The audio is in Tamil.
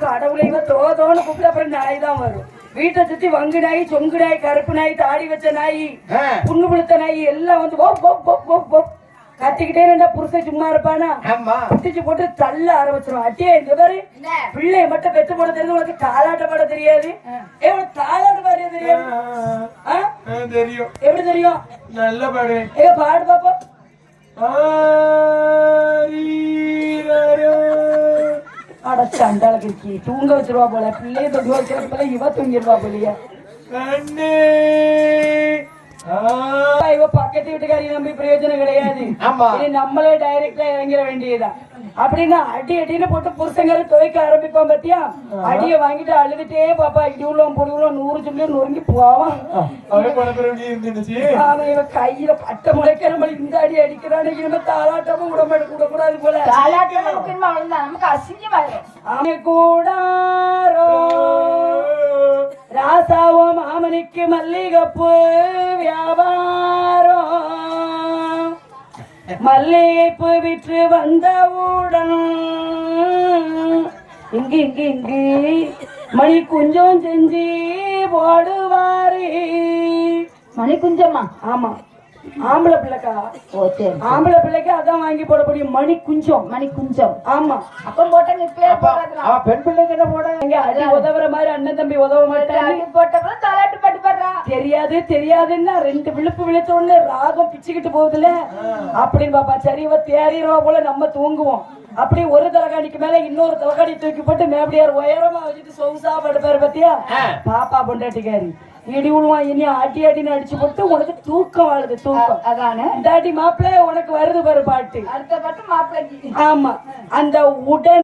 கடவுளை தோதோன்னு கூப்பிட்டு அப்புறம் நாய் தான் வரும். வீட்டை சுத்தி வங்கு நாய், சொங்கு நாய், கருப்பு நாய், தாடி வச்ச நாய், புண்ணு புளுத்த நாய் எல்லாம் வந்து கத்திக்கிட்டே இருந்தா புருஷன் சும்மா இருப்பானா? குட்டிச்சு போட்டு தள்ள ஆரம்பிச்சிடும். அட்டியே இந்த மாதிரி பிள்ளைய மட்டும் பெற்று போட தெரியுது, உனக்கு தாலாட்ட பாட தெரியாது. தாலாட்ட பாடிய தெரியாது? தெரியும். எப்படி தெரியும்? நல்ல பாடு. பாடு பாப்பா. அடச்சாண்டால கிருக்கி தூங்க வச்சிருவா போல. பிள்ளைய தொங்க வைக்கிறப்ப இவ தூங்கிடுவா போலியா? இவ பக்கத்து வீட்டுக்காரி நம்பி பிரயோஜனம் கிடையாது. நம்மளே டைரக்டா இறங்கிட வேண்டியதுதான். அப்படின்னா அடி அடின்னு போட்டு புருஷங்களை துவைக்க ஆரம்பிப்பான். பத்தியா அடிய வாங்கிட்டு அழுதுட்டே பாப்பா இடி உள்ளோம் பொடி உள்ளோம் 100 சொல்லி நொறுங்கி போவான். அவன் இவ கையில பட்டை முளைக்கிற மாதிரி இந்த அடி அடிக்கிறான்னு இனிமே தாலாட்டமும் விடக்கூடாது போல. நமக்கு அசிங்கமாயிரும். கூடாரோ ராசாவோ மாமனிக்கு மல்லிகைப்பூ வியாபாரம். மல்லிகைப்பூ விற்று வந்தவுடன் இங்கு மணி குஞ்சம் செஞ்சு போடுவாரு. மணி குஞ்சமா? ஆமா, ஆம்பளை பிள்ளைக்கா. ஆம்பளை பிள்ளைக்கு அதான் வாங்கி போட முடியும். மணி குஞ்சம். மணி குஞ்சம். ஆமா. அப்ப போட்ட பெண் பிள்ளைக்கு என்ன போட? அது உதவுற மாதிரி அண்ணன் தம்பி உதவ மாட்டாங்க. போட்ட தாலாட்டு பாட்டு பாடுறா. தெரியாதுன்னா 2 விழுப்பு விழுத்த உடனே ராகம் பிச்சுக்கிட்டு போகுதுல அப்படின்னு பாப்பா. சரி இவ தேறிடுவா போல நம்ம தூங்குவோம். அப்படி ஒரு தலைகாணிக்கு மேல இன்னொரு தலைகாணி தூக்கி போட்டு மேபடியார் உயரமா வச்சுட்டு சொகுசா படுப்பாரு. பத்தியா பாப்பா பொண்டாட்டிக்காரி இடி விழுவான். இனி அடி அடின்னு அடிச்சு போட்டு உனக்கு தூக்கம் வாழுது. தூக்கம் அதானே தாட்டி மாப்பிள்ள உனக்கு வருது பாரு பாட்டு. அடுத்த பாட்டு மாப்பிள்ளைக்கு. ஆமா, அந்த உடன்